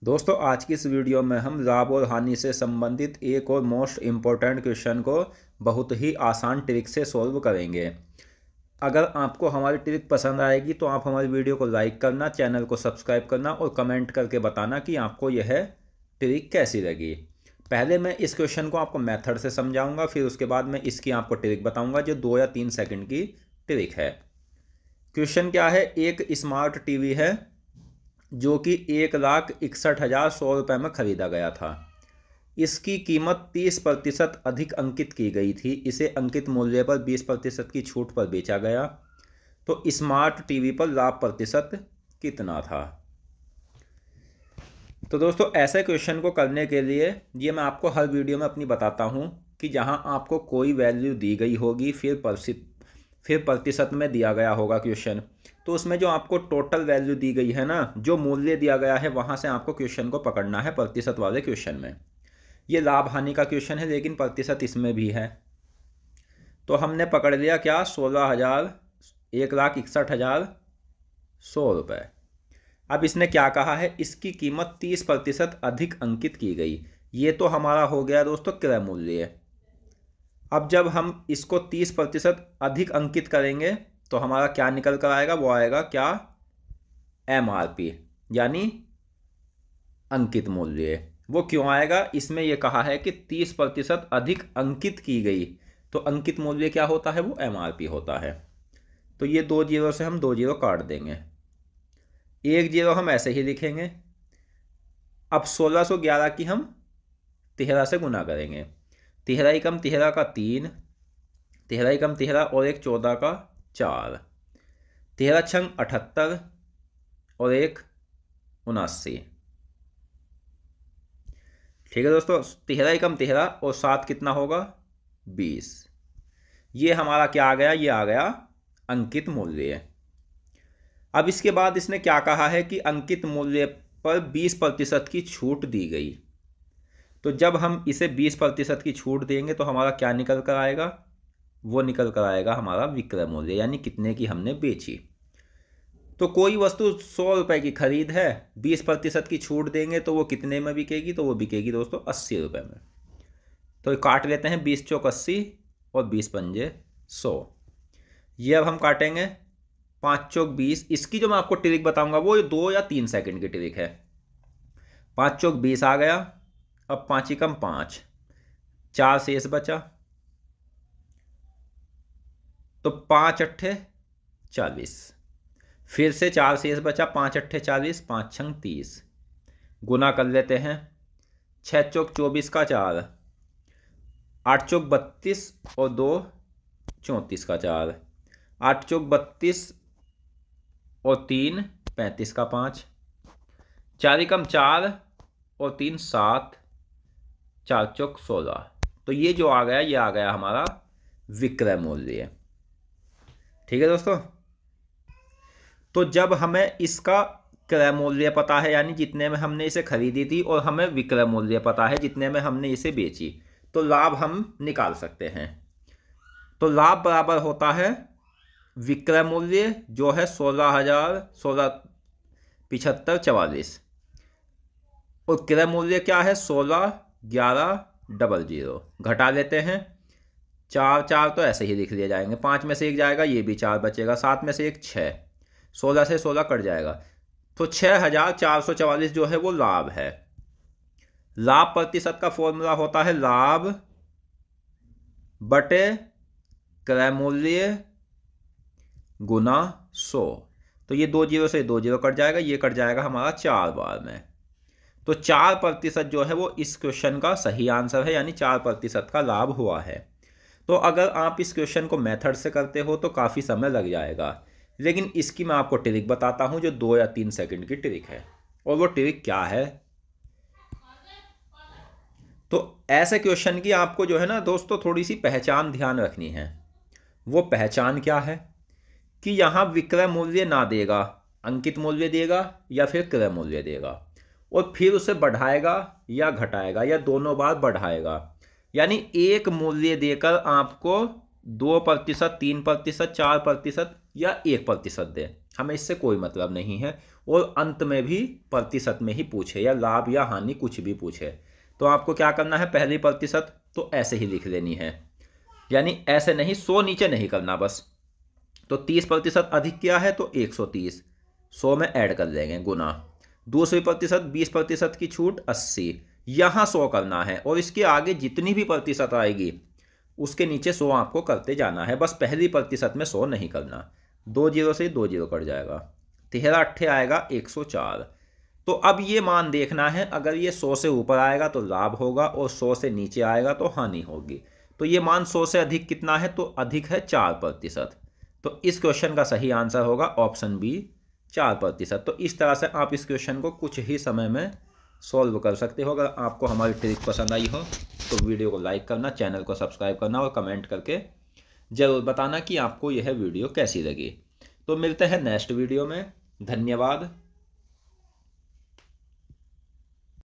दोस्तों आज की इस वीडियो में हम लाभ और हानि से संबंधित एक और मोस्ट इम्पोर्टेंट क्वेश्चन को बहुत ही आसान ट्रिक से सॉल्व करेंगे। अगर आपको हमारी ट्रिक पसंद आएगी तो आप हमारी वीडियो को लाइक करना, चैनल को सब्सक्राइब करना और कमेंट करके बताना कि आपको यह ट्रिक कैसी लगी। पहले मैं इस क्वेश्चन को आपको मेथड से समझाऊंगा, फिर उसके बाद मैं इसकी आपको ट्रिक बताऊंगा जो 2 या 3 सेकंड की ट्रिक है। क्वेश्चन क्या है, एक स्मार्ट टीवी है जो कि 1,61,100 रुपये में ख़रीदा गया था। इसकी कीमत 30% अधिक अंकित की गई थी। इसे अंकित मूल्य पर 20% की छूट पर बेचा गया। तो स्मार्ट टीवी पर लाभ प्रतिशत कितना था। तो दोस्तों ऐसे क्वेश्चन को करने के लिए ये मैं आपको हर वीडियो में अपनी बताता हूँ कि जहाँ आपको कोई वैल्यू दी गई होगी फिर प्रतिशत में दिया गया होगा क्वेश्चन, तो उसमें जो आपको टोटल वैल्यू दी गई है ना, जो मूल्य दिया गया है वहाँ से आपको क्वेश्चन को पकड़ना है प्रतिशत वाले क्वेश्चन में। ये लाभ हानि का क्वेश्चन है लेकिन प्रतिशत इसमें भी है। तो हमने पकड़ लिया क्या, 1,61,100 रुपये। अब इसने क्या कहा है, इसकी कीमत 30% अधिक अंकित की गई। ये तो हमारा हो गया दोस्तों क्रय मूल्य। अब जब हम इसको 30% अधिक अंकित करेंगे तो हमारा क्या निकल कर आएगा, वो आएगा क्या, MRP यानी अंकित मूल्य। वो क्यों आएगा, इसमें यह कहा है कि 30% अधिक अंकित की गई, तो अंकित मूल्य क्या होता है, वो MRP होता है। तो ये 2 जीरो से हम 2 जीरो काट देंगे, 1 जीरो हम ऐसे ही लिखेंगे। अब 1611 की हम 13 से गुना करेंगे। 13 एकम 13 का 3, 13 एकम 13 और 1 14 का 4, 13 छंग 78 और 1 79। ठीक है दोस्तों, 13 एकम 13 और 7 कितना होगा, 20। ये हमारा क्या आ गया, ये आ गया अंकित मूल्य। अब इसके बाद इसने क्या कहा है कि अंकित मूल्य पर 20% की छूट दी गई। तो जब हम इसे 20% की छूट देंगे तो हमारा क्या निकल कर आएगा, वो निकल कर आएगा हमारा विक्रय मूल्य, यानी कितने की हमने बेची। तो कोई वस्तु 100 रुपये की खरीद है, 20% की छूट देंगे तो वो कितने में बिकेगी, तो वो बिकेगी दोस्तों 80 रुपये में। तो काट लेते हैं, 20 चौक 80 और 20 पंजे 100। ये अब हम काटेंगे, 5 चौक 20। इसकी जो मैं आपको ट्रिक बताऊंगा वो 2 या 3 सेकंड की ट्रिक है। 5 चौक 20 आ गया। अब 5 एकम 5, 4 शेष बचा, तो 5 अट्ठे 40। फिर से 4 शेष बचा, 5 अट्ठे 40, 5 छंग 30। गुना कर लेते हैं, 6 चौक 24 का 4, 8 चौक 32 और 2 34 का 4, 8 चौक 32 और 3 35 का 5, 4 एकम 4 और 3 7, 4 चौक 16। तो ये जो आ गया, ये आ गया हमारा विक्रय मूल्य। ठीक है दोस्तों, तो जब हमें इसका क्रय मूल्य पता है, यानी जितने में हमने इसे खरीदी थी, और हमें विक्रय मूल्य पता है जितने में हमने इसे बेची, तो लाभ हम निकाल सकते हैं। तो लाभ बराबर होता है विक्रय मूल्य जो है 16,7544, और क्रय मूल्य क्या है, 16,11,00। घटा लेते हैं, 4 4 तो ऐसे ही लिख लिए जाएंगे, 5 में से 1 जाएगा, ये भी 4 बचेगा, 7 में से 1 6, 16 से 16 कट जाएगा, तो 6,444 जो है वो लाभ है। लाभ प्रतिशत का फॉर्मूला होता है लाभ बटे क्रय मूल्य गुना 100। तो ये 2 जीरो से 2 जीरो कट जाएगा, ये कट जाएगा हमारा 4 बार में। तो 4% जो है वो इस क्वेश्चन का सही आंसर है, यानी 4% का लाभ हुआ है। तो अगर आप इस क्वेश्चन को मेथड से करते हो तो काफ़ी समय लग जाएगा, लेकिन इसकी मैं आपको ट्रिक बताता हूं जो 2 या 3 सेकंड की ट्रिक है। और वो ट्रिक क्या है, तो ऐसे क्वेश्चन की आपको जो है ना दोस्तों थोड़ी सी पहचान ध्यान रखनी है। वो पहचान क्या है कि यहाँ विक्रय मूल्य ना देगा, अंकित मूल्य देगा या फिर क्रय मूल्य देगा, और फिर उसे बढ़ाएगा या घटाएगा या दोनों बार बढ़ाएगा। यानी एक मूल्य देकर आपको 2%, 3%, 4% या 1% दे, हमें इससे कोई मतलब नहीं है। और अंत में भी प्रतिशत में ही पूछे या लाभ या हानि कुछ भी पूछे तो आपको क्या करना है, पहली प्रतिशत तो ऐसे ही लिख लेनी है, यानी ऐसे नहीं, 100 नीचे नहीं करना बस। तो 30% अधिक क्या है तो 130, 100 में ऐड कर देंगे गुना। दूसरी प्रतिशत 20% की छूट 80, यहाँ 100 करना है और इसके आगे जितनी भी प्रतिशत आएगी उसके नीचे 100 आपको करते जाना है, बस पहली प्रतिशत में 100 नहीं करना। 2 जीरो से 2 जीरो कट जाएगा, 13 अट्ठे आएगा 104। तो अब ये मान देखना है, अगर ये 100 से ऊपर आएगा तो लाभ होगा और 100 से नीचे आएगा तो हानि होगी। तो ये मान 100 से अधिक कितना है तो अधिक है 4%। तो इस क्वेश्चन का सही आंसर होगा ऑप्शन बी 4%। तो इस तरह से आप इस क्वेश्चन को कुछ ही समय में सॉल्व कर सकते हो। अगर आपको हमारी ट्रिक पसंद आई हो तो वीडियो को लाइक करना, चैनल को सब्सक्राइब करना और कमेंट करके ज़रूर बताना कि आपको यह वीडियो कैसी लगी। तो मिलते हैं नेक्स्ट वीडियो में। धन्यवाद।